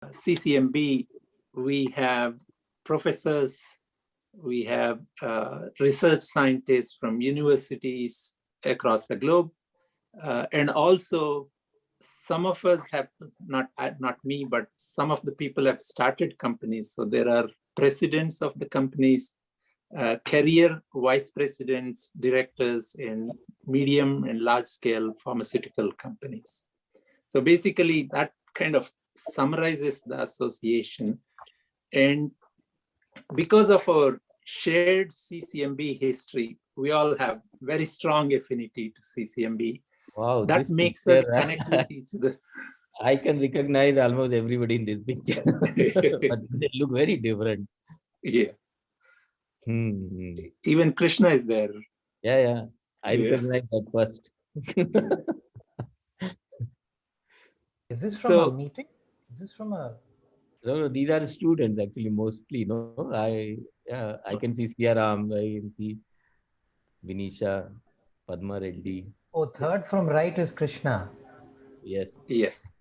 CCMB, we have professors, we have research scientists from universities across the globe, and also some of us have, not me, but some of the people have started companies. So there are presidents of the companies, career vice presidents, directors in medium and large scale pharmaceutical companies. So basically that kind of summarizes the association. And because of our shared CCMB history, we all have very strong affinity to CCMB. Wow, that makes us connect with each other. I can recognize almost everybody in this picture, but they look very different. Yeah. Even Krishna is there. Yeah. I recognize that first. Is this from a meeting? Is this from a... No, these are students actually, mostly. No, I can see Siaram, I can see Vinisha, Padma Reddy. Oh, third from right is Krishna. Yes. Yes.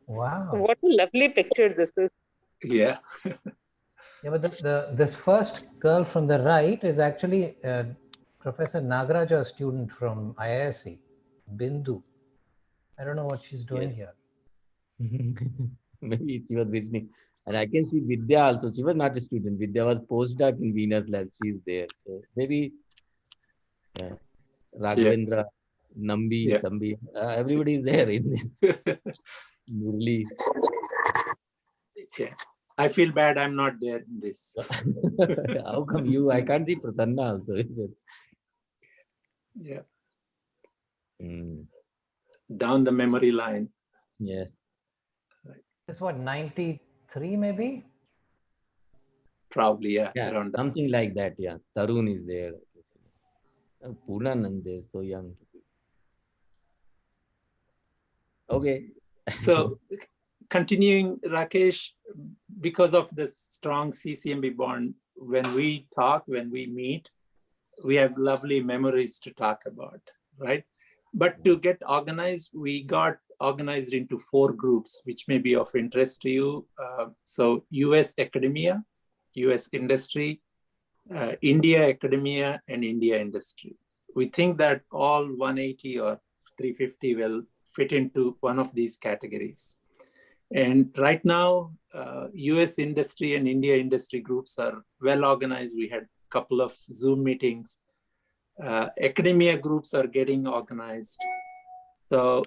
Wow. What a lovely picture this is. Yeah. Yeah, but this first girl from the right is actually Professor Nagaraja's student from IISc, Bindu. I don't know what she's doing here. Maybe she was visiting. And I can see Vidya also. She was not a student. Vidya was postdoc in Venus Lab. She's there. So maybe Raghavendra, Nambi, Tambi. Everybody is there in this. Murli. Yeah. I feel bad I'm not there in this. How come you? I can't see Prasanna also. Is it? Yeah. Down the memory line. Yes. It's what, 93 maybe? Probably, yeah. Around something like that, yeah. Tarun is there. Poonanand is so young. Okay. So continuing, Rakesh, because of the strong CCMB bond, when we talk, when we meet, we have lovely memories to talk about, right? But to get organized, we got organized into 4 groups, which may be of interest to you. So US academia, US industry, India academia, and India industry. We think that all 180 or 350 will fit into one of these categories. And right now, US industry and India industry groups are well organized. We had a couple of Zoom meetings. Academia groups are getting organized. So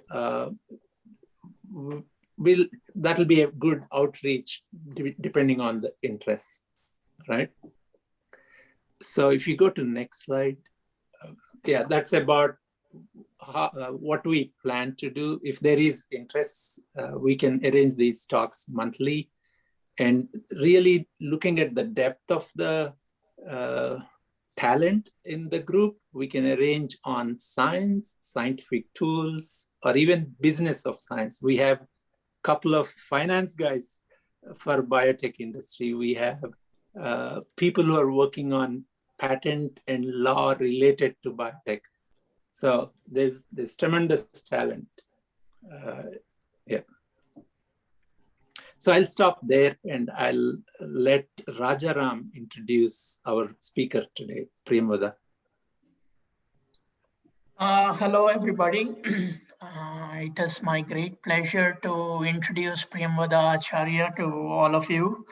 that'll be a good outreach depending on the interests, right? So if you go to the next slide, yeah, that's about what we plan to do. If there is interest, we can arrange these talks monthly, and really looking at the depth of the talent in the group, we can arrange on science, scientific tools, or even business of science. We have a couple of finance guys for biotech industry. We have people who are working on patent and law related to biotech. So there's tremendous talent. Yeah. So I'll stop there and I'll let Rajaram introduce our speaker today, Priyamvada. Hello, everybody. It is my great pleasure to introduce Priyamvada Acharya to all of you.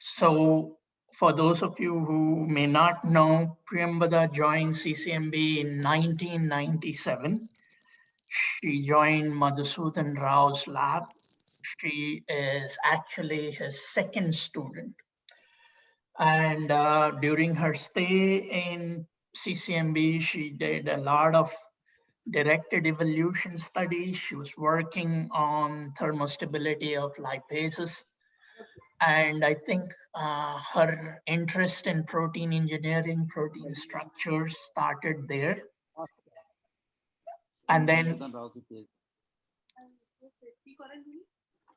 So for those of you who may not know, Priyamvada joined CCMB in 1997. She joined Madhusudan Rao's lab. She is actually his second student. And during her stay in CCMB, she did a lot of directed evolution studies. She was working on thermostability of lipases. And I think her interest in protein engineering, protein structures started there. And then,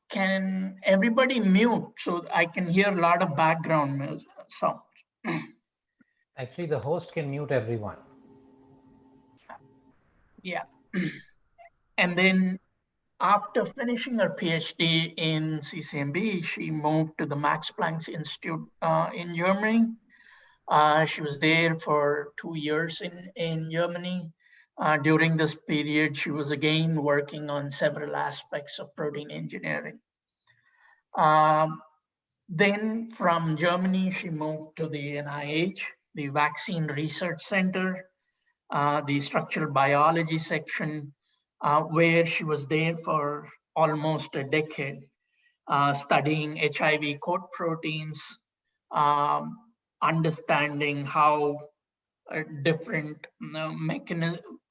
can everybody mute so I can hear a lot of background sound? Actually, the host can mute everyone. Yeah. And then After finishing her PhD in CCMB, she moved to the Max Planck Institute in Germany. She was there for 2 years in Germany. During this period, she was again working on several aspects of protein engineering. Then from Germany, she moved to the NIH, the Vaccine Research Center, the structural biology section, where she was there for almost a decade, studying HIV coat proteins, understanding how different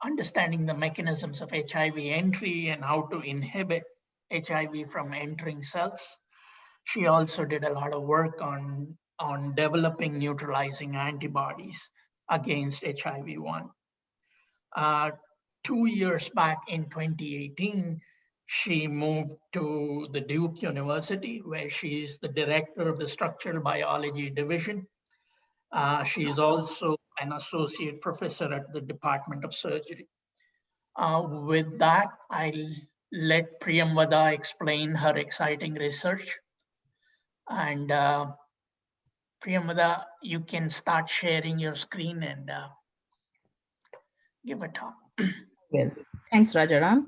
understanding the mechanisms of HIV entry and how to inhibit HIV from entering cells. She also did a lot of work on developing neutralizing antibodies against HIV-1. 2 years back in 2018, she moved to the Duke University, where she's the director of the structural biology division. She's also an associate professor at the Department of Surgery. With that, I'll let Priyamvada explain her exciting research. And Priyamvada, you can start sharing your screen and give a talk. Well, thanks, Rajaram.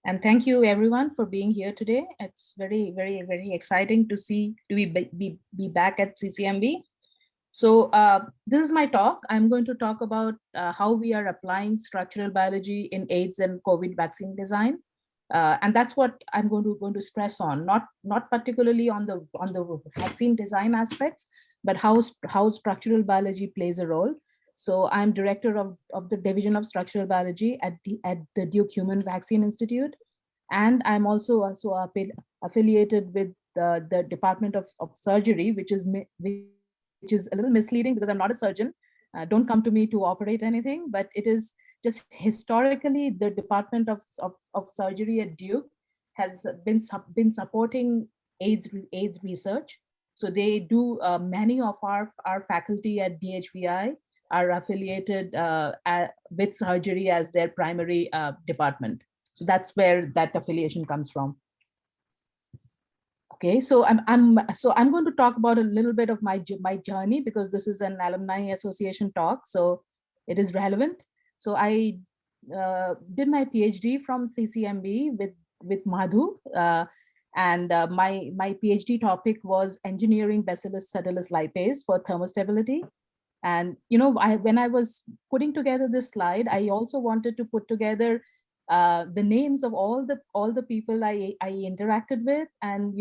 And thank you everyone for being here today. It's very, very, very exciting to be back at CCMB. So this is my talk. I'm going to talk about how we are applying structural biology in AIDS and COVID vaccine design. And that's what I'm going to stress on, not particularly on the vaccine design aspects, but how structural biology plays a role. So I'm director of the Division of Structural Biology at the Duke Human Vaccine Institute. And I'm also affiliated with the Department of Surgery, which is a little misleading because I'm not a surgeon. Don't come to me to operate anything, but it is just historically the Department of Surgery at Duke has been supporting AIDS research. So they do, many of our faculty at DHVI are affiliated with surgery as their primary department. So that's where that affiliation comes from. Okay, so I'm going to talk about a little bit of my journey because this is an alumni association talk, so it is relevant. So I did my PhD from CCMB with Madhu, and my PhD topic was engineering Bacillus subtilis lipase for thermostability. And when I was putting together this slide, I also wanted to put together the names of all the people I interacted with, and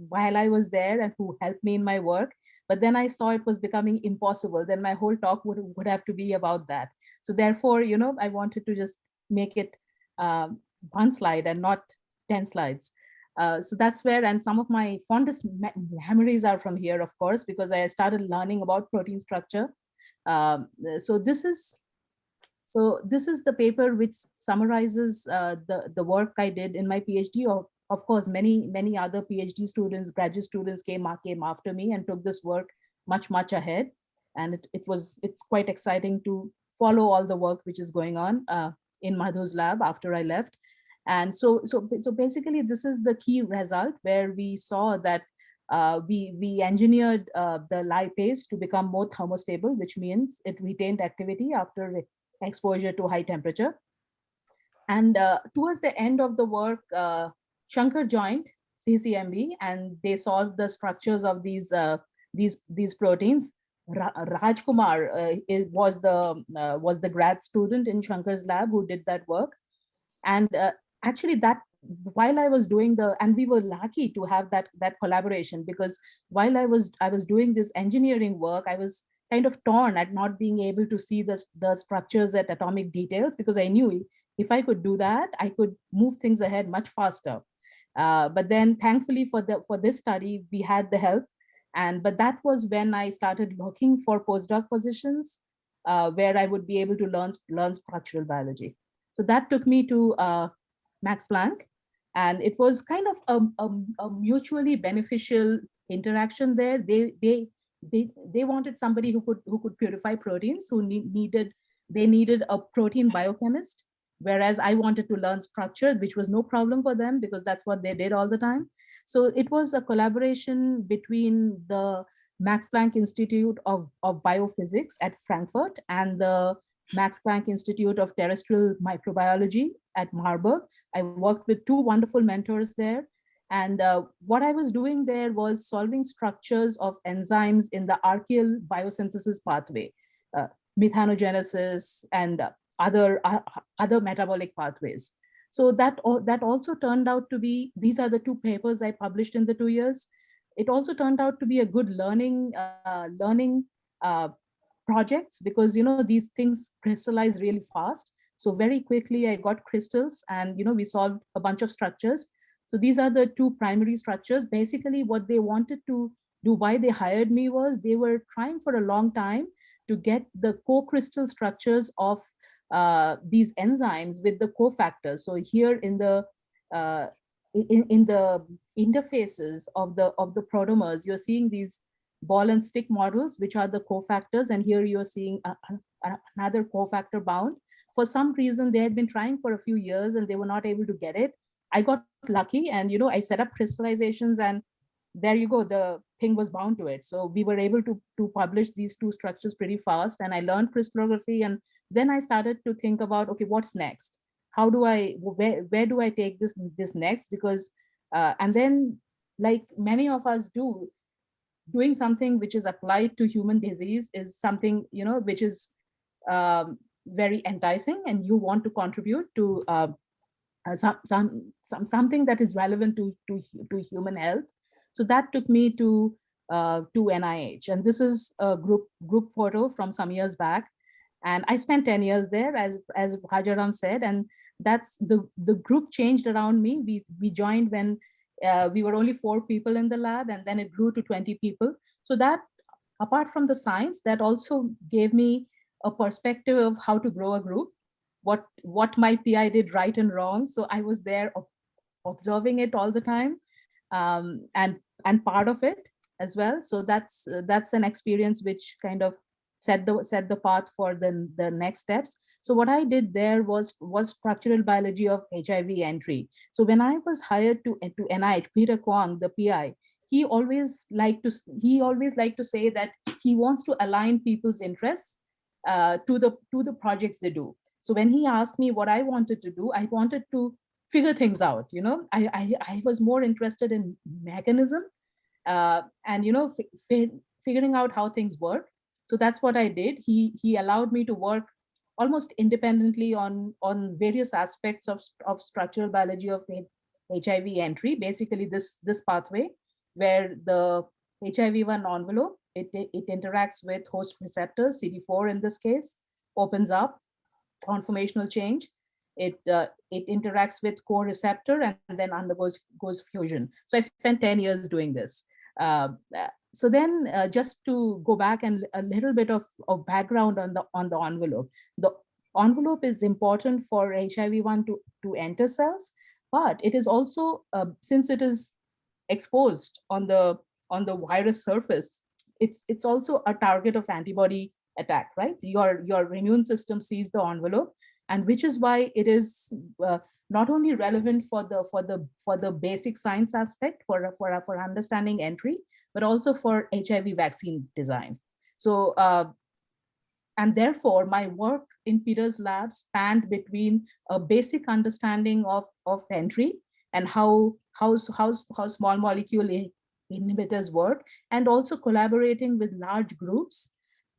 while I was there and who helped me in my work. But then I saw it was becoming impossible. Then my whole talk would have to be about that. So therefore, I wanted to just make it one slide and not 10 slides. So that's where, and some of my fondest memories are from here, of course, because I started learning about protein structure. So this is the paper which summarizes the work I did in my PhD. Of course, many other PhD students, graduate students came after me and took this work much ahead. And it's quite exciting to follow all the work which is going on in Madhu's lab after I left. And so basically, this is the key result where we saw that we engineered the lipase to become more thermostable, which means it retained activity after exposure to high temperature. And towards the end of the work, Shankar joined CCMB, and they solved the structures of these proteins. Rajkumar was the grad student in Shankar's lab who did that work. And actually, that while I was doing and we were lucky to have that collaboration, because while I was doing this engineering work, I was kind of torn at not being able to see the structures at atomic details, because I knew if I could do that, I could move things ahead much faster. But then thankfully for this study, we had the help. But that was when I started looking for postdoc positions where I would be able to learn structural biology. So that took me to Max Planck, and it was kind of a mutually beneficial interaction there. They wanted somebody who could purify proteins, they needed a protein biochemist, whereas I wanted to learn structure, which was no problem for them because that's what they did all the time. So it was a collaboration between the Max Planck Institute of Biophysics at Frankfurt and the Max Planck Institute of Terrestrial Microbiology at Marburg. I worked with two wonderful mentors there. And what I was doing there was solving structures of enzymes in the archaeal biosynthesis pathway, methanogenesis and other metabolic pathways. So that also turned out to be, these are the two papers I published in the 2 years. It also turned out to be a good learning projects, because these things crystallize really fast. So very quickly I got crystals, and we solved a bunch of structures. So these are the two primary structures. Basically what they wanted to do, why they hired me, was they were trying for a long time to get the co-crystal structures of these enzymes with the cofactors. So here in the interfaces of the protomers, you're seeing these ball and stick models, which are the cofactors, and here you're seeing another cofactor bound. For some reason, they had been trying for a few years and they were not able to get it. I got lucky, and I set up crystallizations, and there you go, the thing was bound to it. So we were able to publish these two structures pretty fast, and I learned crystallography, and then I started to think about, okay, what's next? How do I, where do I take this next? Because, and then like many of us do, doing something which is applied to human disease is something, which is very enticing, and you want to contribute to something that is relevant to human health. So that took me to NIH, and this is a group photo from some years back. And I spent 10 years there, as Rajaram said, and that's the group changed around me. We joined when we were only 4 people in the lab, and then it grew to 20 people. So that, apart from the science, that also gave me a perspective of how to grow a group, what my PI did right and wrong. So I was there observing it all the time, and part of it as well. So that's an experience which kind of set the path for the next steps. So what I did there was structural biology of HIV entry. So when I was hired to NIH, Peter Kwong, the PI, he always liked to say that he wants to align people's interests to the projects they do. So when he asked me what I wanted to do, I wanted to figure things out. I was more interested in mechanism and figuring out how things work. So that's what I did. He allowed me to work almost independently on various aspects of structural biology of HIV entry. Basically, this pathway where the HIV-1 envelope, it interacts with host receptors, CD4 in this case, opens up conformational change. It interacts with core receptor and then undergoes fusion. So I spent 10 years doing this. So then just to go back and a little bit of background on the envelope. The envelope is important for HIV-1 to enter cells, but it is also, since it is exposed on the virus surface, it's also a target of antibody attack, right? Your immune system sees the envelope, and which is why it is not only relevant for the basic science aspect for understanding entry, but also for HIV vaccine design. So, and therefore my work in Peter's lab spanned between a basic understanding of entry and how small molecule inhibitors work, and also collaborating with large groups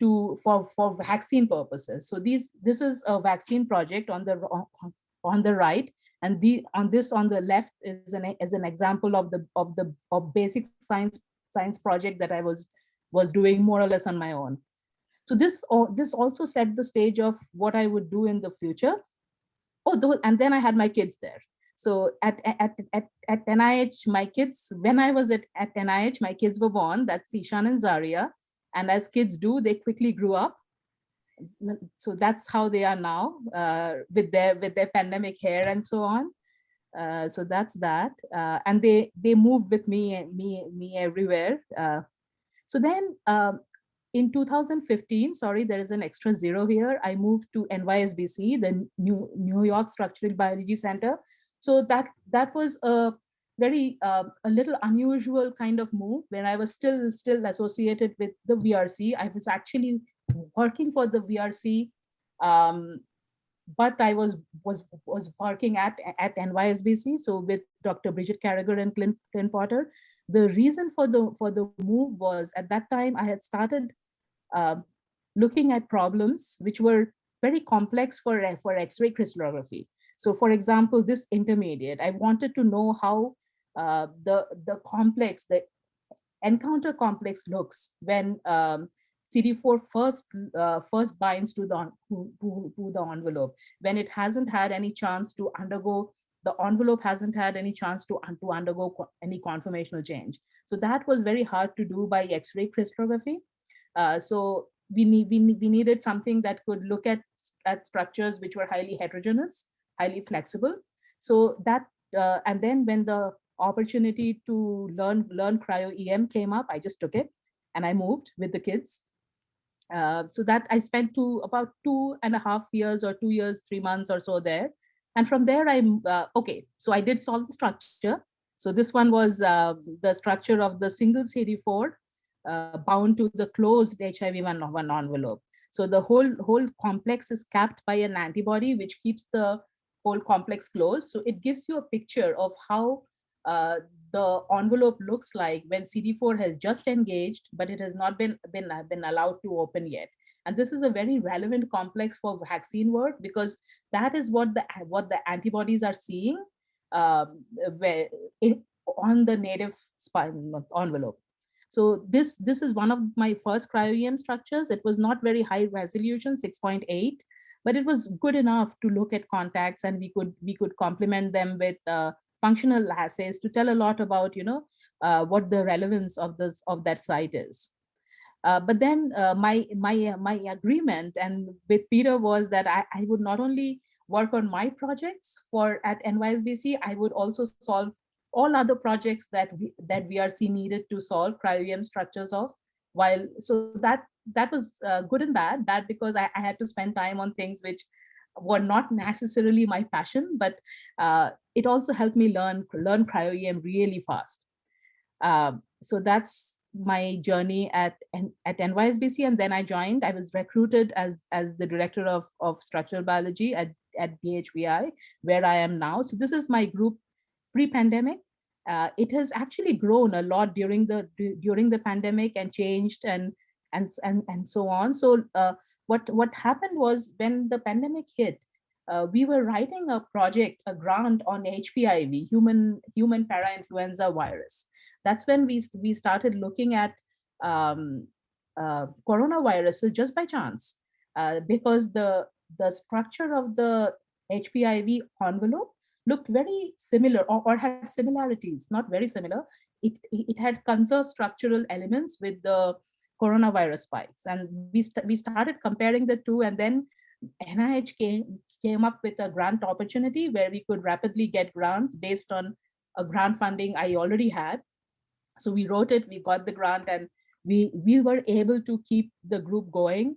for vaccine purposes. So this is a vaccine project on the right, and on the left is an example of basic science project that I was doing more or less on my own. So this also set the stage of what I would do in the future. And then I had my kids there. So at NIH, my kids, when I was at NIH, my kids were born. That's Ishan and Zaria. And as kids do, they quickly grew up. So that's how they are now, with their pandemic hair and so on. So that's that. And they moved with me everywhere. So then in 2015, sorry, there is an extra zero here. I moved to NYSBC, the New York Structural Biology Center. So that was a very a little unusual kind of move when I was still associated with the VRC. I was actually working for the VRC, but I was working at NYSBC. So with Dr. Bridget Carragher and Clint Potter. The reason for the move was at that time I had started looking at problems which were very complex for X-ray crystallography. So for example, this intermediate, I wanted to know how the encounter complex looks when CD4 first binds to the envelope, when it hasn't had any chance to undergo, the envelope hasn't had any chance to undergo any conformational change. So that was very hard to do by X-ray crystallography. So we needed something that could look at structures which were highly heterogeneous, highly flexible. So that, and then when the opportunity to learn cryo-EM came up, I just took it and I moved with the kids. So that I spent about 2.5 years or 2 years, 3 months or so there. And from there, okay, so I did solve the structure. So this one was the structure of the single CD4 bound to the closed HIV-1 envelope. So the whole complex is capped by an antibody, which keeps the whole complex closed. So it gives you a picture of how the envelope looks like when CD4 has just engaged, but it has not been allowed to open yet. And this is a very relevant complex for vaccine work, because that is what the antibodies are seeing on the native spine envelope. So this is one of my first cryo-EM structures. It was not very high resolution, 6.8, but it was good enough to look at contacts, and we could complement them with functional assays to tell a lot about what the relevance of that site is. But then my agreement and with Peter was that I would not only work on my projects at NYSBC, I would also solve all other projects that VRC needed to solve cryo-EM structures of. So that was good and bad. Bad because I had to spend time on things which were not necessarily my passion, but it also helped me learn cryo-EM really fast. So that's my journey at NYSBC, and then I was recruited as the director of structural biology at DHBI, where I am now. So this is my group pre-pandemic. It has actually grown a lot during the pandemic and changed and so on. So what happened was when the pandemic hit, we were writing a grant on HPIV, human para-influenza virus. That's when we started looking at coronaviruses just by chance, because the structure of the HPIV envelope looked very similar or had similarities, not very similar. It had conserved structural elements with the coronavirus spikes, and we started comparing the two, and then NIH came up with a grant opportunity where we could rapidly get grants based on a grant funding I already had. So we wrote it, we got the grant, and we were able to keep the group going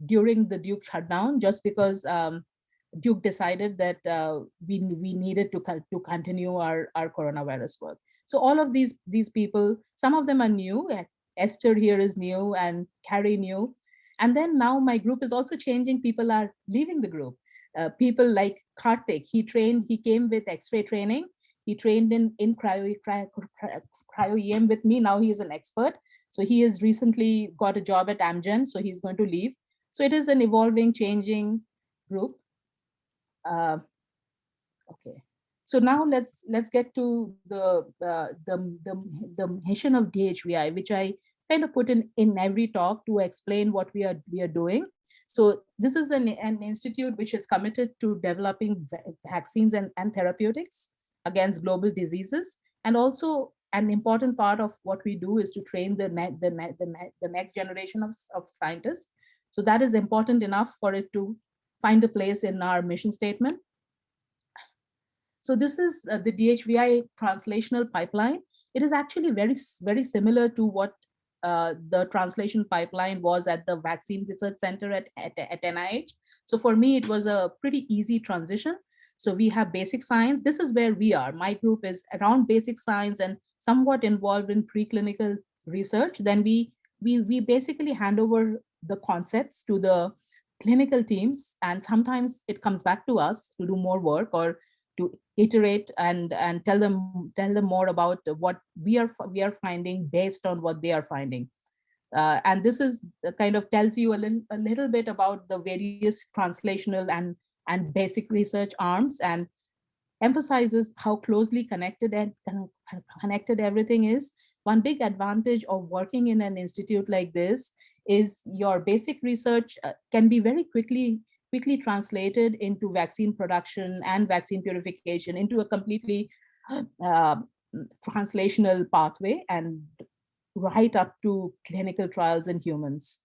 during the Duke shutdown, just because Duke decided that we needed to continue our coronavirus work. So all of these people, some of them are new. Esther here is new, and Carrie new. And then now my group is also changing. People are leaving the group. People like Karthik, he came with X-ray training. He trained in cryo-EM with me. Now he is an expert. So he has recently got a job at Amgen, so he's going to leave. So it is an evolving, changing group. Okay. So now let's get to the mission of DHBI, which I kind of put in every talk to explain what we are doing. So this is an institute which is committed to developing vaccines and therapeutics against global diseases. And also an important part of what we do is to train the next generation of scientists. So that is important enough for it to find a place in our mission statement. So this is the DHBI translational pipeline. It is actually very, very similar to what the translation pipeline was at the Vaccine Research Center at NIH. So for me, it was a pretty easy transition. So we have basic science. This is where we are. My group is around basic science and somewhat involved in preclinical research. Then we basically hand over the concepts to the clinical teams, and sometimes it comes back to us to do more work or to iterate and tell them more about what we are finding based on what they are finding. And this is kind of tells you a little bit about the various translational and basic research arms, and emphasizes how closely connected and connected everything is. One big advantage of working in an institute like this is your basic research can be very quickly translated into vaccine production and vaccine purification into a completely translational pathway and right up to clinical trials in humans.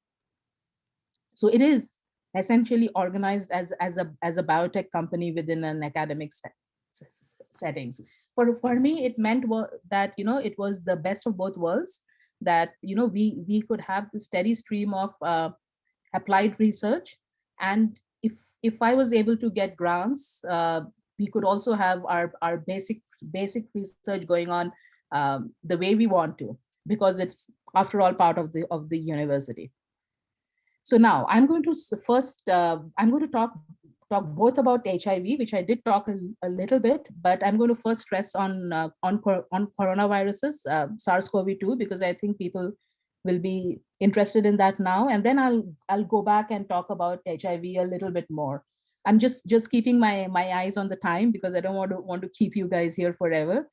So it is essentially organized as a biotech company within an academic settings. For me, it meant that it was the best of both worlds. That we could have the steady stream of applied research, and if I was able to get grants, we could also have our basic research going on the way we want to, because it's after all part of the university. So now I'm going to first I'm going to talk both about HIV, which I did talk a little bit, but I'm going to first stress on coronaviruses, SARS-CoV-2, because I think people will be interested in that now, and then I'll go back and talk about HIV a little bit more. I'm just keeping my eyes on the time because I don't want to keep you guys here forever.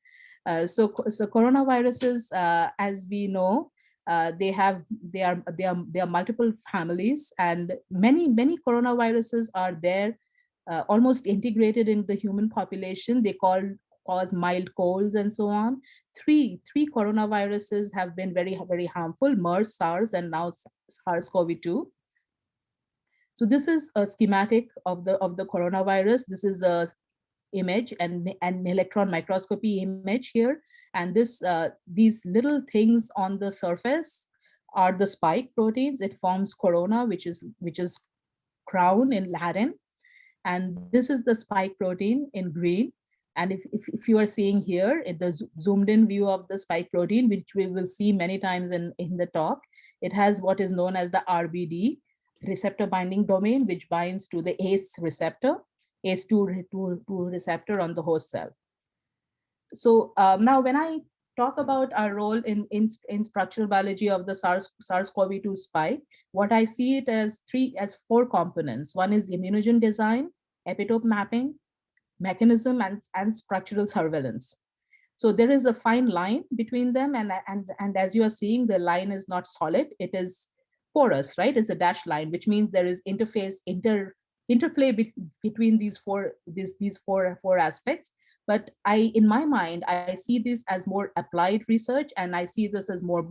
So coronaviruses, as we know, they are multiple families, and many coronaviruses are there almost integrated in the human population. They cause mild colds and so on. Three coronaviruses have been very harmful: MERS, SARS, and now SARS-CoV-2. So this is a schematic of the coronavirus. This is a image and an electron microscopy image here, and these little things on the surface are the spike proteins. It forms corona, which is crown in Latin, and this is the spike protein in green. And if you are seeing here the zoomed in view of the spike protein, which we will see many times in the talk, it has what is known as the RBD, receptor binding domain, which binds to the ACE receptor, ACE2 receptor on the host cell. So now when I talk about our role in structural biology of the SARS-CoV-2 spike, what I see it as four components. One is immunogen design, epitope mapping, mechanism, and structural surveillance. So there is a fine line between them, and as you are seeing, the line is not solid, it is porous, right? It's a dashed line, which means there is interplay between these four aspects. But in my mind, I see this as more applied research, and I see this as more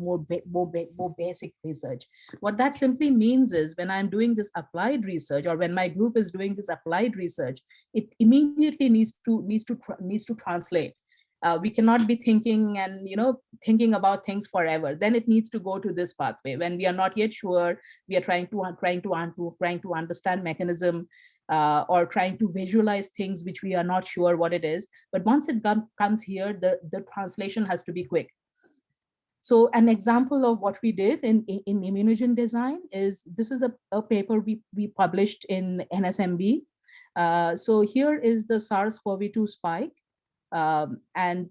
basic research. What that simply means is, when I'm doing this applied research, or when my group is doing this applied research, it immediately needs to translate. We cannot be thinking about things forever. Then it needs to go to this pathway. When we are not yet sure, we are trying to understand mechanism, or trying to visualize things which we are not sure what it is. But once it comes here, the translation has to be quick. So an example of what we did in immunogen design is, this is a paper we published in NSMB. So here is the SARS-CoV-2 spike. And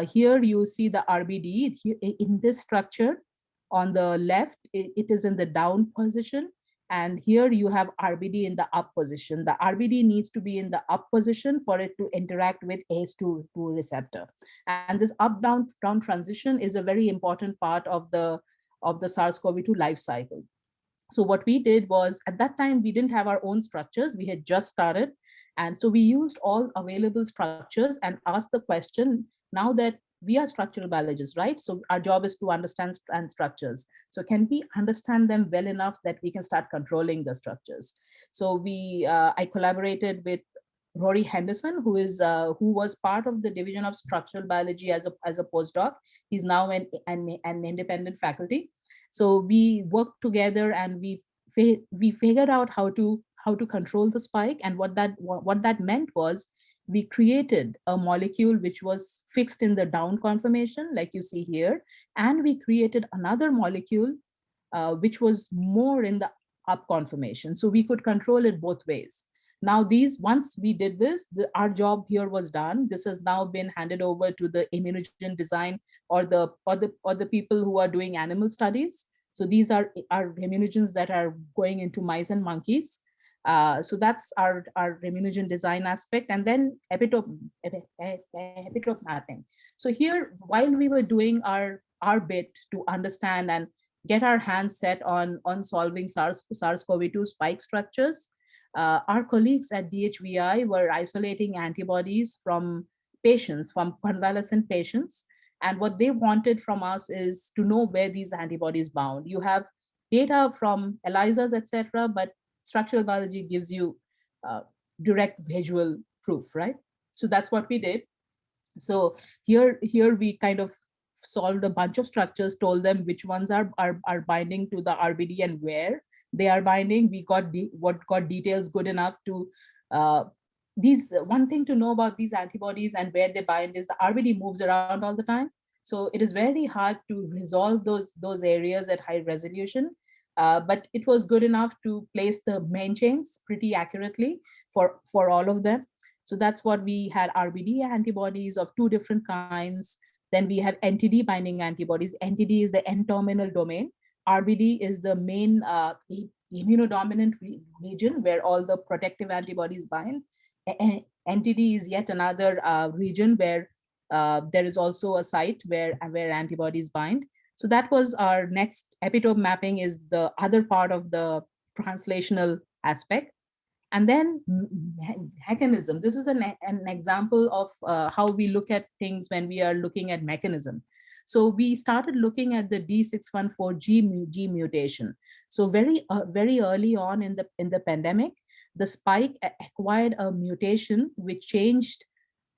here you see the RBD in this structure. On the left, it is in the down position. And here you have RBD in the up position. The RBD needs to be in the up position for it to interact with ACE2 receptor. And this up-down transition is a very important part of the SARS-CoV-2 life cycle. So what we did was, at that time, we didn't have our own structures. We had just started. And so we used all available structures and asked the question, now that we are structural biologists, right? So our job is to understand structures. So can we understand them well enough that we can start controlling the structures? So I collaborated with Rory Henderson, who was part of the Division of Structural Biology as a postdoc. He's now an independent faculty. So we worked together and we figured out how to control the spike. And what that meant was we created a molecule which was fixed in the down conformation, like you see here, and we created another molecule which was more in the up conformation. So we could control it both ways. Now once we did this, our job here was done. This has now been handed over to the immunogen design or the people who are doing animal studies. So these are immunogens that are going into mice and monkeys. So that's our immunogen design aspect, and then epitope mapping. So here, while we were doing our bit to understand and get our hands set on solving SARS-CoV-2 spike structures, our colleagues at DHVI were isolating antibodies from patients, from convalescent patients. And what they wanted from us is to know where these antibodies bound. You have data from ELISAs, etc., but structural biology gives you direct visual proof, right? So that's what we did. So here we kind of solved a bunch of structures, told them which ones are binding to the RBD and where they are binding. We got details good enough to one thing to know about these antibodies and where they bind is the RBD moves around all the time. So it is very hard to resolve those areas at high resolution. But it was good enough to place the main chains pretty accurately for all of them. So that's what we had: RBD antibodies of two different kinds. Then we have NTD binding antibodies. NTD is the N-terminal domain. RBD is the main immunodominant region where all the protective antibodies bind. NTD is yet another region where there is also a site where antibodies bind. So that was our next. Epitope mapping is the other part of the translational aspect. And then mechanism. This is an example of how we look at things when we are looking at mechanism. So we started looking at the D614G mutation. So very early on in the pandemic, the spike acquired a mutation which changed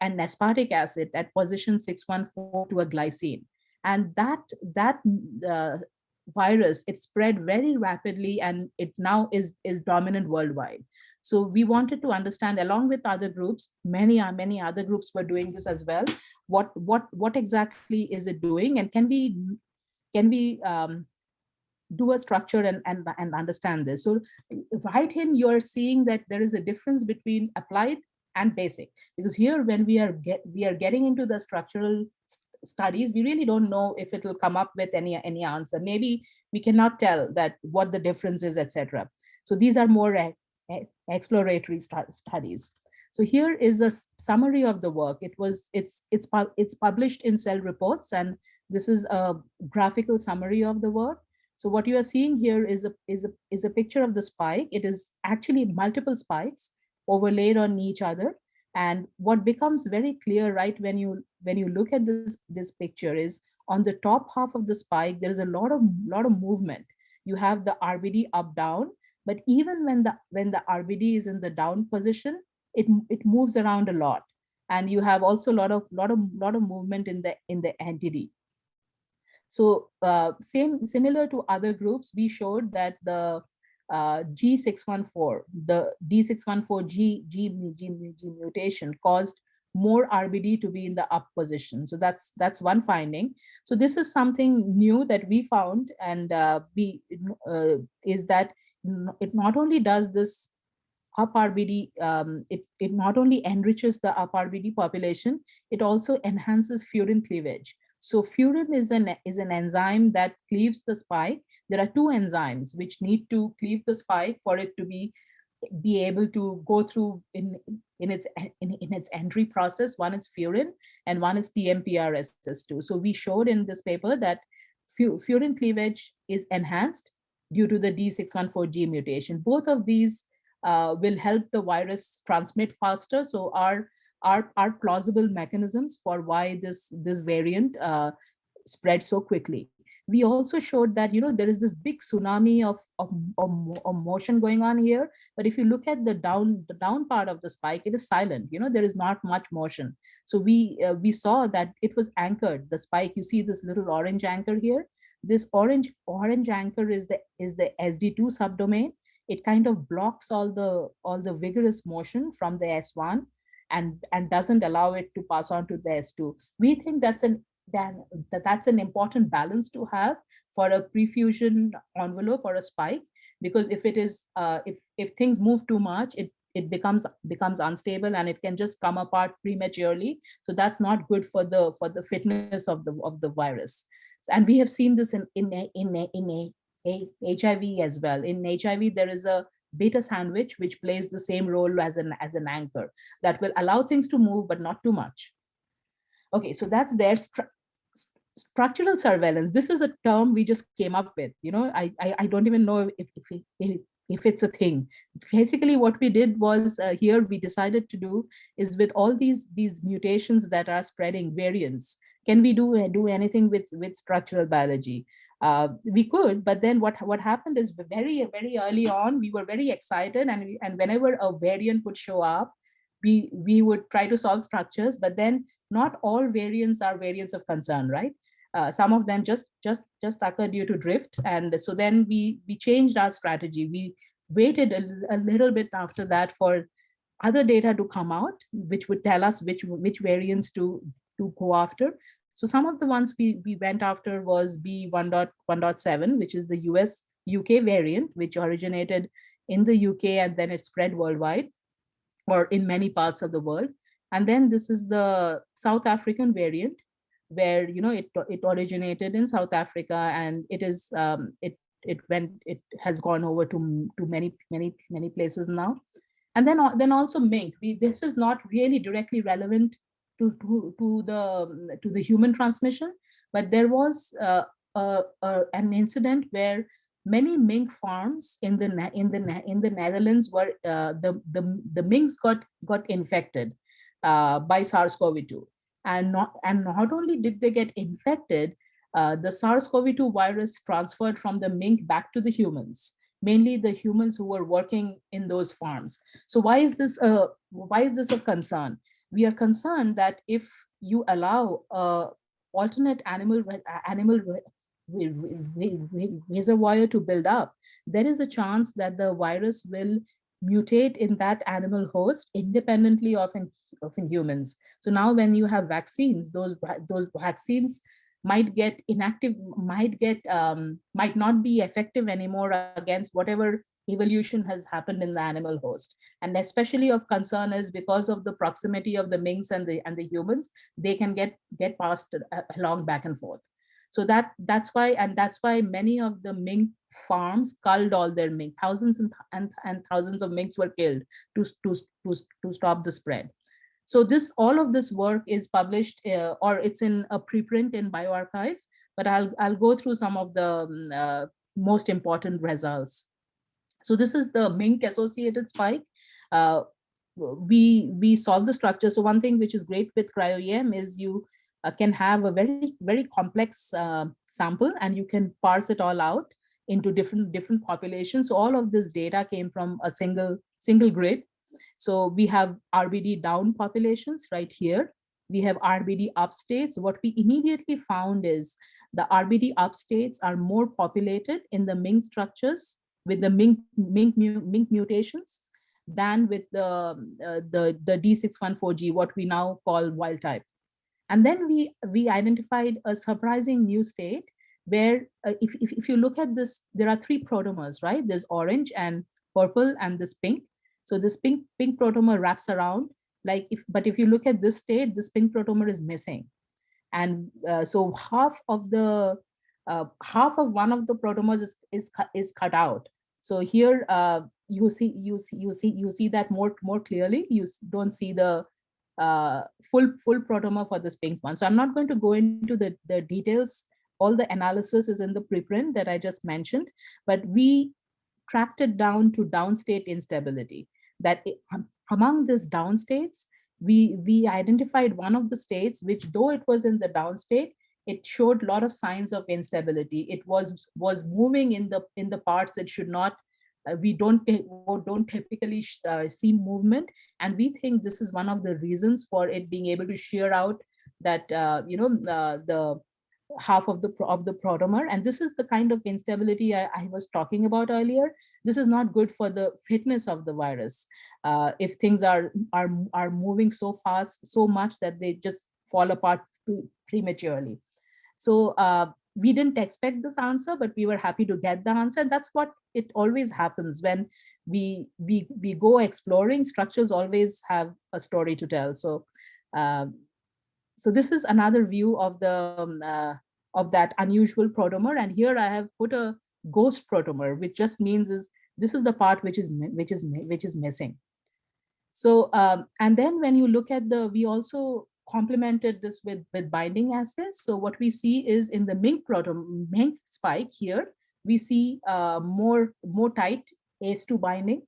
an aspartic acid at position 614 to a glycine. And that virus, it spread very rapidly, and it now is dominant worldwide. So we wanted to understand, along with other groups, many other groups were doing this as well. What exactly is it doing, and can we do a structure and understand this? So right in, you're seeing that there is a difference between applied and basic, because here when we are getting into the structural studies, we really don't know if it will come up with any answer. Maybe we cannot tell that what the difference is, etc. So these are more exploratory studies. So here is a summary of the work. It's published in Cell Reports, and this is a graphical summary of the work. So what you are seeing here is a picture of the spike. It is actually multiple spikes overlaid on each other. And what becomes very clear, right, when you look at this picture, is on the top half of the spike, there is a lot of movement. You have the RBD up down, but even when the RBD is in the down position, it moves around a lot, and you have also a lot of movement in the NTD. So similar to other groups, we showed that the G614, the D614G mutation caused more RBD to be in the up position. So that's one finding. So this is something new that we found, and is that it not only does this up RBD, it not only enriches the up RBD population, it also enhances furin cleavage. So furin is an enzyme that cleaves the spike. There are two enzymes which need to cleave the spike for it to be able to go through in its entry process. One is furin and one is TMPRSS2. So we showed in this paper that furin cleavage is enhanced due to the D614G mutation. Both of these will help the virus transmit faster. So are plausible mechanisms for why this variant spread so quickly. We also showed that there is this big tsunami of motion going on here, but if you look at the down part of the spike, it is silent. There is not much motion. So we saw that it was anchored. The spike, you see this little orange anchor here. this orange anchor is the SD2 subdomain. It kind of blocks all the vigorous motion from the S1 and doesn't allow it to pass on to the S2. We think that's an important balance to have for a prefusion envelope or a spike, because if it is if things move too much, it becomes unstable and it can just come apart prematurely. So that's not good for the fitness of the virus. And we have seen this in HIV as well. In HIV, there is a beta sandwich which plays the same role as an anchor that will allow things to move but not too much. Okay, so that's their structural surveillance. This is a term we just came up with. I don't even know if it's a thing. Basically, what we did was here we decided to do is, with all these mutations that are spreading, variants, can we do anything with structural biology? We could, but then what happened is very early on we were very excited, and whenever a variant would show up, we would try to solve structures, but then not all variants are variants of concern, right? Some of them just occur due to drift, and so then we changed our strategy. We waited a little bit after that for other data to come out, which would tell us which variants to go after. So some of the ones we went after was B1.1.7, which is the US UK variant, which originated in the UK and then it spread worldwide, or in many parts of the world. And then this is the South African variant, where it originated in South Africa, and it is it has gone over to many places now. And then also mink. This is not really directly relevant to the human transmission, but there was an incident where many mink farms in the Netherlands were the minks got infected by SARS-CoV-2, and not only did they get infected, the SARS-CoV-2 virus transferred from the mink back to the humans, mainly the humans who were working in those farms. So why is this of concern? We are concerned that if you allow alternate animal reservoir to build up, there is a chance that the virus will mutate in that animal host independently of in humans. So now when you have vaccines, those vaccines might get inactive, might not be effective anymore against whatever evolution has happened in the animal host. And especially of concern is because of the proximity of the minks and the humans, they can get passed along back and forth. So that's why many of the mink farms culled all their mink. Thousands and thousands of minks were killed to stop the spread. So all of this work is published, or it's in a preprint in bioRxiv, but I'll go through some of the most important results. So this is the mink associated spike. We solve the structure. So one thing which is great with cryo-EM is you can have a very complex sample, and you can parse it all out into different populations. So all of this data came from a single grid. So we have RBD down populations right here. We have RBD up states. What we immediately found is the RBD up states are more populated in the mink structures with the mink mutations than with the D614G, what we now call wild type. And then we identified a surprising new state where if you look at this, there are three protomers, right? There's orange and purple and this pink. So this pink protomer wraps around, but if you look at this state, this pink protomer is missing. And so half of one of the protomers is cut out. So here you see that more clearly. You don't see the full protomer for this pink one. So I'm not going to go into the details. All the analysis is in the preprint that I just mentioned, but we tracked it down to downstate instability. That among these downstates, we identified one of the states which, though it was in the downstate, it showed a lot of signs of instability. It was moving in the parts it should not. We don't typically see movement, and we think this is one of the reasons for it being able to shear out that half of the protomer, and this is the kind of instability I was talking about earlier. This is not good for the fitness of the virus. If things are moving so fast, so much that they just fall apart prematurely. So we didn't expect this answer, but we were happy to get the answer. That's what it always happens when we go exploring. Structures always have a story to tell. So so this is another view of the of that unusual protomer, and here I have put a ghost protomer, which just means this is the part which is missing. So and then when you look at we also complemented this with binding assays. So what we see is in the MINC spike here, we see more tight ACE2 binding,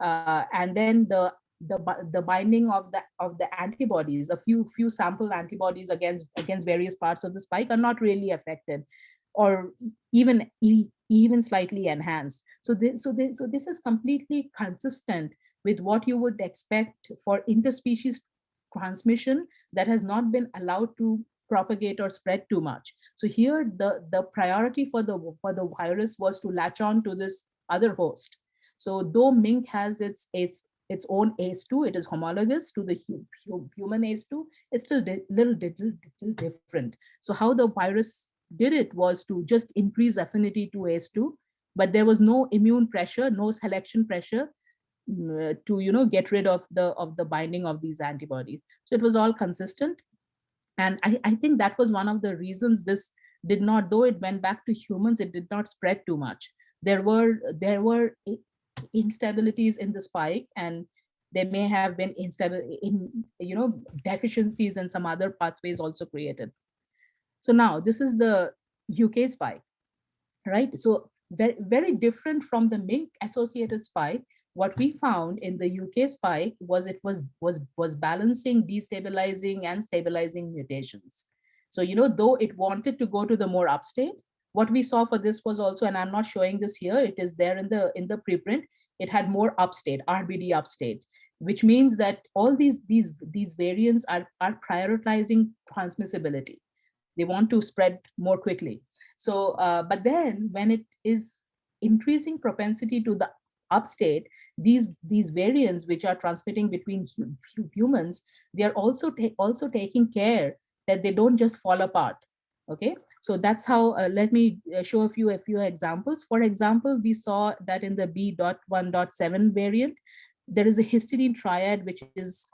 and then the binding of the antibodies, a few sample antibodies against various parts of the spike are not really affected, or even slightly enhanced. So this is completely consistent with what you would expect for interspecies transmission that has not been allowed to propagate or spread too much. So here the priority for the virus was to latch on to this other host. So though MINC has its own ACE2, it is homologous to the human ACE2, it's still little different. So how the virus did it was to just increase affinity to ACE2, but there was no immune pressure, no selection pressure to get rid of the binding of these antibodies. So it was all consistent, and I think that was one of the reasons this did not, though it went back to humans, it did not spread too much. There were instabilities in the spike, and there may have been deficiencies in some other pathways also created. So now this is the UK spike, right? So very, very different from the MINC associated spike. What we found in the UK spike was it was balancing, destabilizing, and stabilizing mutations. So though it wanted to go to the more upstate, what we saw for this was also, and I'm not showing this here, it is there in the preprint, it had more upstate, RBD upstate, which means that all these variants are prioritizing transmissibility. They want to spread more quickly. So, but then when it is increasing propensity to the upstate, these variants which are transmitting between humans, they are also taking care that they don't just fall apart. Okay, so that's how. Let me show a few examples. For example, we saw that in the B.1.7 variant, there is a histidine triad which is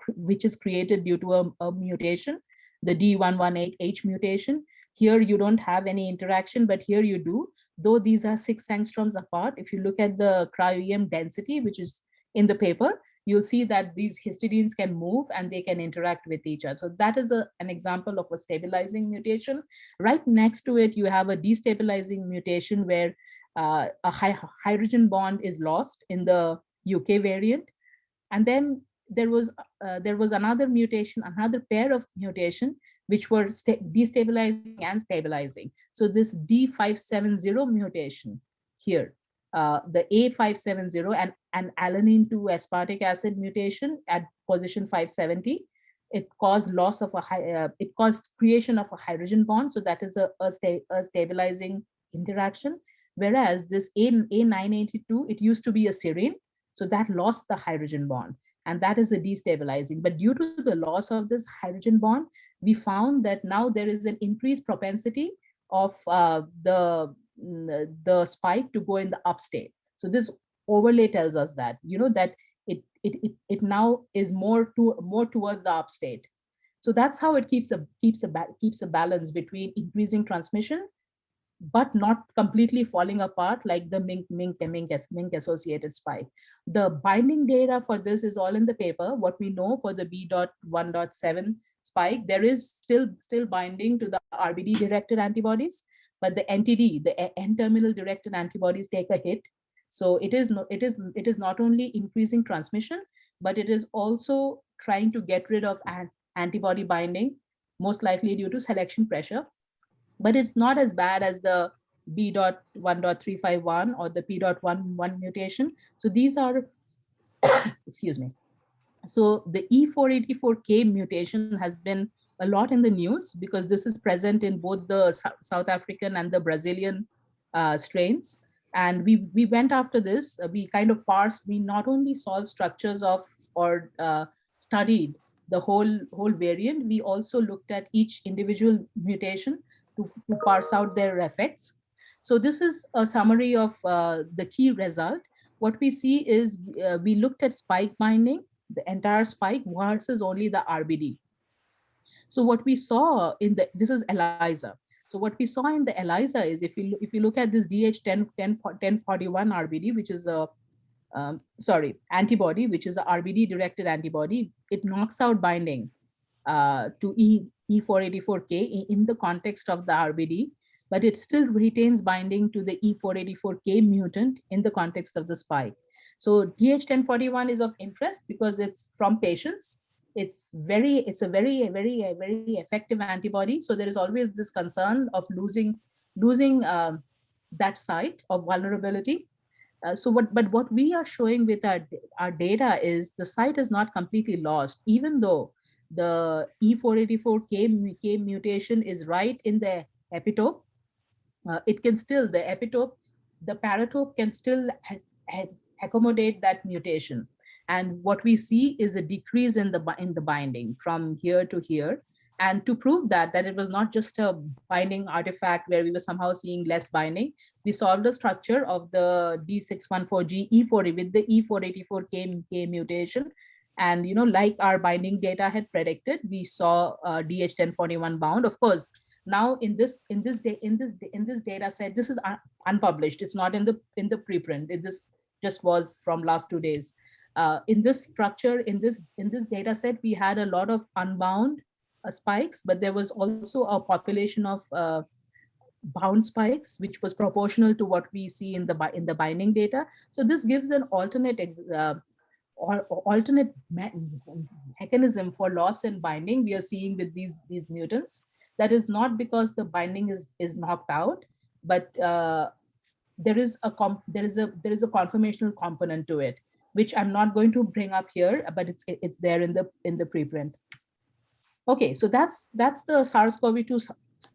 created due to a mutation, the D118H mutation. Here you don't have any interaction, but here you do. Though these are 6 angstroms apart, if you look at the cryo-EM density, which is in the paper, you'll see that these histidines can move and they can interact with each other. So that is an example of a stabilizing mutation. Right next to it, you have a destabilizing mutation where a hydrogen bond is lost in the UK variant. And then there was another mutation, another pair of mutation, which were destabilizing and stabilizing. So this D570 mutation here, the A570 and alanine to aspartic acid mutation at position 570, it caused loss of it caused creation of a hydrogen bond. So that is a stabilizing interaction. Whereas this A982, it used to be a serine, so that lost the hydrogen bond, and that is a destabilizing. But due to the loss of this hydrogen bond, we found that now there is an increased propensity of the spike to go in the upstate. So this overlay tells us that that it now is more towards the upstate. So that's how it keeps a balance between increasing transmission but not completely falling apart like the MINC associated spike. The binding data for this is all in the paper. What we know for the B.1.7 spike, there is still binding to the RBD directed antibodies, but the NTD, the N-terminal directed antibodies, take a hit. So it is not only increasing transmission, but it is also trying to get rid of antibody binding, most likely due to selection pressure. But it's not as bad as the B.1.351 or the P.11 mutation. So these are, excuse me. So the E484K mutation has been a lot in the news because this is present in both the South African and the Brazilian strains. And we went after this, we kind of parsed, we not only solved structures of or studied the whole variant, we also looked at each individual mutation to parse out their effects. So this is a summary of the key result. What we see is we looked at spike binding, the entire spike versus only the RBD. So what we saw in this is ELISA. So what we saw in the ELISA is if you look at this DH1041 RBD, which is a antibody, which is a RBD directed antibody, it knocks out binding to E484K in the context of the RBD, but it still retains binding to the E484K mutant in the context of the spike. So DH1041 is of interest because it's from patients. It's a very effective antibody. So there is always this concern of losing that site of vulnerability. But what we are showing with our data is the site is not completely lost, even though the E484K mutation is right in the epitope. It can still, the paratope can still accommodate that mutation. And what we see is a decrease in the binding from here to here. And to prove that it was not just a binding artifact where we were somehow seeing less binding, we solved the structure of the D614G E4 with the E484K mutation. And like our binding data had predicted, we saw DH1041 bound. Of course, now in this data set, this is unpublished. It's not in the preprint. This just was from last 2 days. In this structure, in this data set, we had a lot of unbound spikes, but there was also a population of bound spikes, which was proportional to what we see in the binding data. So this gives an alternate mechanism for loss and binding we are seeing with these mutants. That is not because the binding is knocked out, but there is a conformational component to it, which I'm not going to bring up here, but it's there in the preprint. Okay, so that's the SARS-CoV-2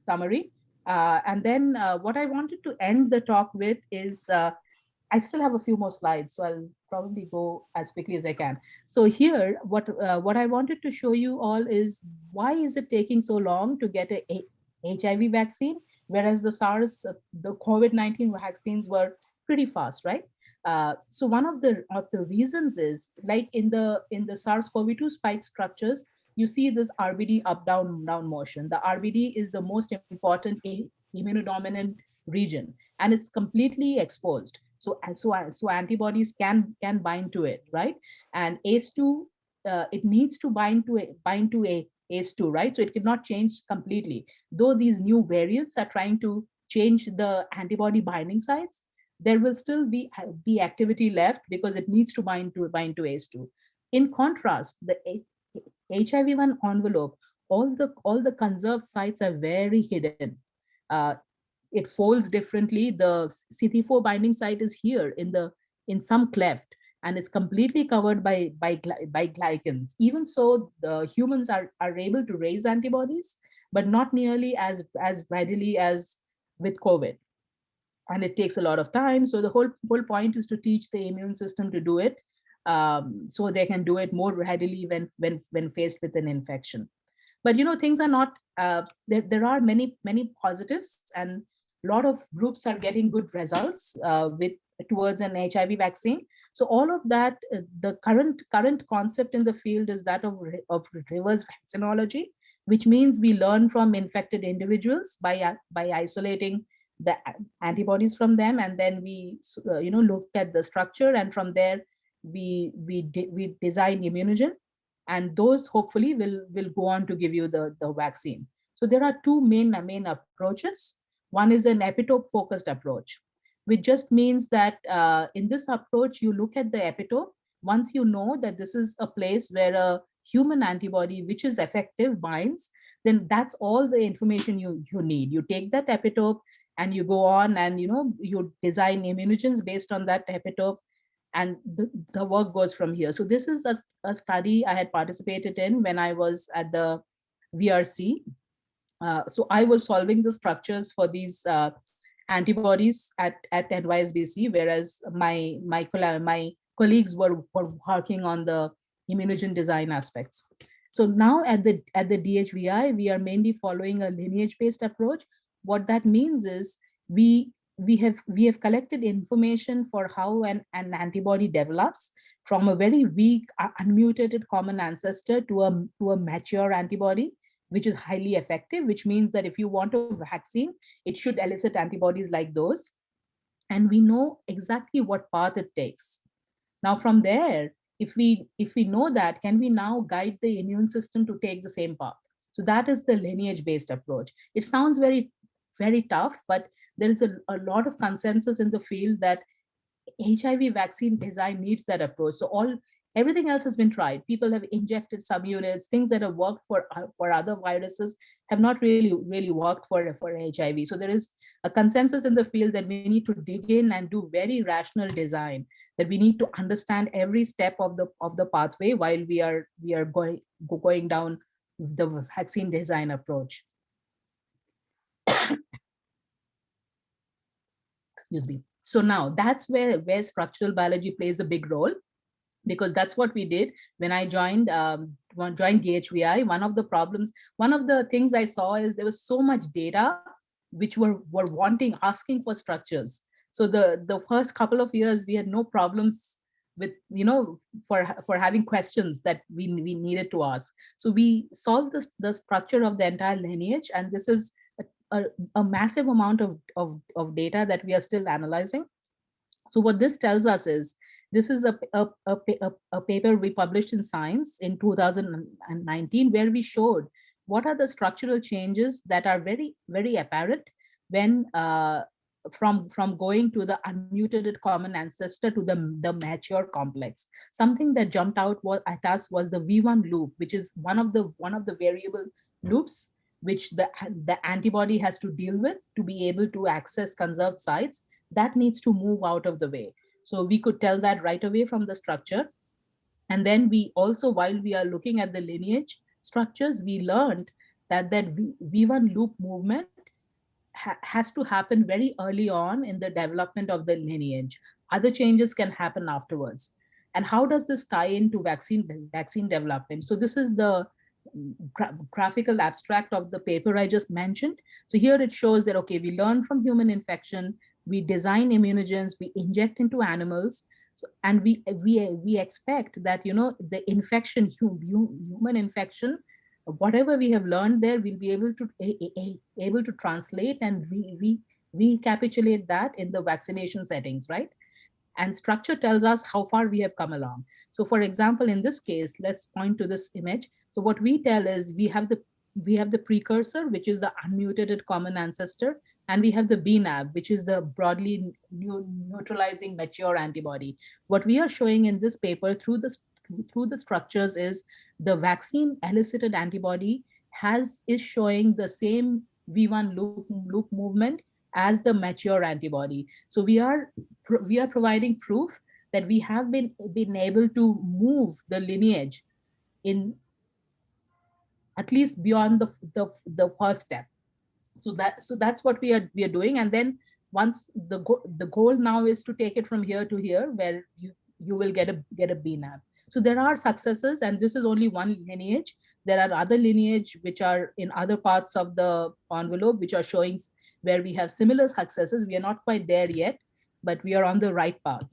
summary. And then what I wanted to end the talk with is, I still have a few more slides, so I'll probably go as quickly as I can. So here, what I wanted to show you all is why is it taking so long to get a HIV vaccine, whereas the COVID-19 vaccines were pretty fast, right? So one of the reasons is, like in the SARS-CoV-2 spike structures, you see this RBD up down motion. The RBD is the most important immunodominant region, and it's completely exposed. So antibodies can bind to it, right? And ACE2, it needs to bind to ACE2, right? So it cannot change completely. Though these new variants are trying to change the antibody binding sites, there will still be activity left because it needs to bind to ACE2. In contrast, the HIV-1 envelope, all the conserved sites are very hidden. It folds differently. The CT4 binding site is here in some cleft, and it's completely covered by glycans. Even so, the humans are able to raise antibodies, but not nearly as readily as with COVID. And it takes a lot of time. So the whole point is to teach the immune system to do it, so they can do it more readily when faced with an infection. But things are not. There are many positives, and a lot of groups are getting good results towards an HIV vaccine. So all of that, the current concept in the field is that of reverse vaccinology, which means we learn from infected individuals by isolating the antibodies from them, and then we look at the structure, and from there we design immunogen, and those hopefully will go on to give you the vaccine. So there are two main approaches. One is an epitope focused approach, which just means that in this approach you look at the epitope. Once you know that this is a place where a human antibody which is effective binds, then that's all the information you need. You take that epitope and you go on and you design immunogens based on that epitope, and the work goes from here. So this is a study I had participated in when I was at the VRC. So I was solving the structures for these antibodies at NYSBC, whereas my colleagues were working on the immunogen design aspects. So now at the DHVI, we are mainly following a lineage-based approach. What that means is we have collected information for how an antibody develops from a very weak unmutated common ancestor to a mature antibody, which is highly effective, which means that if you want a vaccine, it should elicit antibodies like those. And we know exactly what path it takes. Now from there, if we know that, can we now guide the immune system to take the same path? So that is the lineage-based approach. It sounds very, very tough, but there is a lot of consensus in the field that HIV vaccine design needs that approach. So everything else has been tried. People have injected subunits, things that have worked for other viruses have not really worked for HIV. So there is a consensus in the field that we need to dig in and do very rational design, that we need to understand every step of the pathway while we are going down the vaccine design approach. Excuse me. So now that's where structural biology plays a big role, because that's what we did when I joined DHVI. One of the things I saw is there was so much data which were asking for structures. So the first couple of years we had no problems with, for having questions that we needed to ask. So we solved the structure of the entire lineage, and this is a massive amount of data that we are still analyzing. So what this tells us is, this is a paper we published in Science in 2019, where we showed what are the structural changes that are very, very apparent when from going to the unmutated common ancestor to the mature complex. Something that jumped out at us was the V1 loop, which is one of the variable loops which the antibody has to deal with to be able to access conserved sites. That needs to move out of the way. So we could tell that right away from the structure. And then we also, while we are looking at the lineage structures, we learned that V1 loop movement has to happen very early on in the development of the lineage. Other changes can happen afterwards. And how does this tie into vaccine development? So this is the graphical abstract of the paper I just mentioned. So here it shows that, okay, we learn from human infection, we design immunogens, we inject into animals, and we expect that the infection, human infection, whatever we have learned there, we'll be able to translate and recapitulate that in the vaccination settings, right? And structure tells us how far we have come along. So for example, in this case, let's point to this image. So what we tell is we have the precursor, which is the unmutated common ancestor, and we have the BNAB, which is the broadly neutralizing mature antibody. What we are showing in this paper through the structures is the vaccine elicited antibody is showing the same V1 loop movement as the mature antibody. So we are providing proof that we have been able to move the lineage in at least beyond the first step. So that's what we are doing. And then once the goal now is to take it from here to here, where you will get a BNAB. So there are successes, and this is only one lineage. There are other lineage which are in other parts of the envelope, which are showing where we have similar successes. We are not quite there yet, but we are on the right path.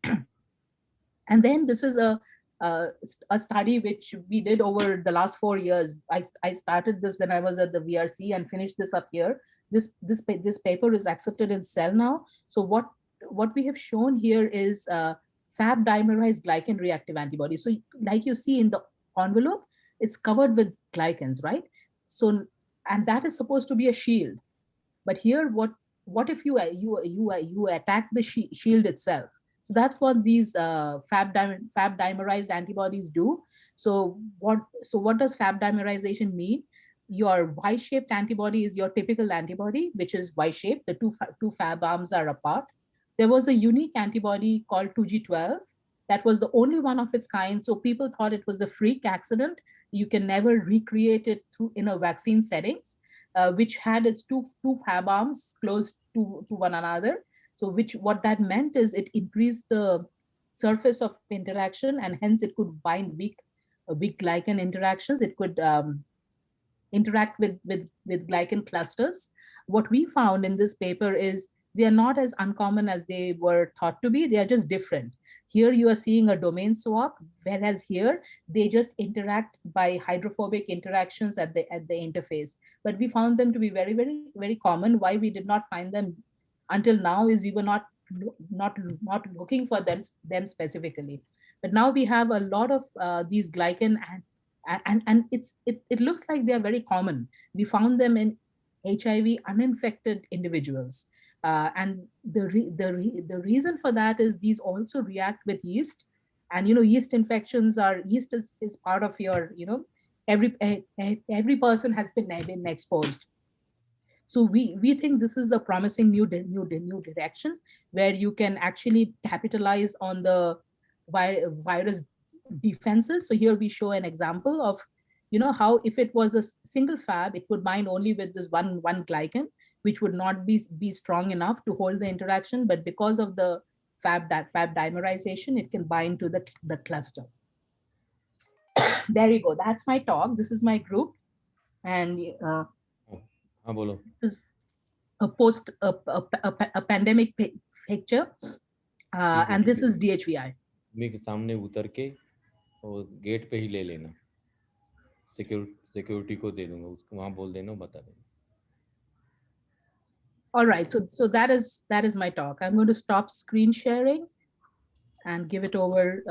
And then this is a study which we did over the last 4 years. I started this when I was at the VRC and finished this up here. This paper is accepted in Cell now. So what we have shown here is Fab dimerized glycan reactive antibody. So like you see in the envelope, it's covered with glycans, right? So, and that is supposed to be a shield. But here, what if you attack the shield itself? So that's what these Fab dimerized antibodies do. So what does Fab dimerization mean? Your Y-shaped antibody is your typical antibody, which is Y-shaped. The two Fab arms are apart. There was a unique antibody called 2G12 That was the only one of its kind. So people thought it was a freak accident. You can never recreate it in a vaccine settings, which had its two Fab arms close to one another. So what that meant is it increased the surface of interaction, and hence it could bind weak glycan interactions. It could interact with glycan clusters. What we found in this paper is they are not as uncommon as they were thought to be. They are just different. Here you are seeing a domain swap, whereas here they just interact by hydrophobic interactions at the interface. But we found them to be very, very, very common. Why we did not find them until now is we were not looking for them specifically. But now we have a lot of these glycan and it looks like they are very common. We found them in HIV uninfected individuals. And the reason for that is these also react with yeast. And yeast infections yeast is part of your, every person has been exposed. So we think this is a promising new direction where you can actually capitalize on the virus defenses. So here we show an example of, how if it was a single Fab, it would bind only with this one glycan, which would not be strong enough to hold the interaction. But because of the Fab dimerization, it can bind to the cluster. There you go. That's my talk. This is my group. And this is a pandemic picture. And this is DHVI. मेरे सामने उतर के और gate पे ही ले लेना, security को दे दूंगा, उसको वहां बोल देना, बता देना. All right, so that is my talk. I'm going to stop screen sharing and give it over.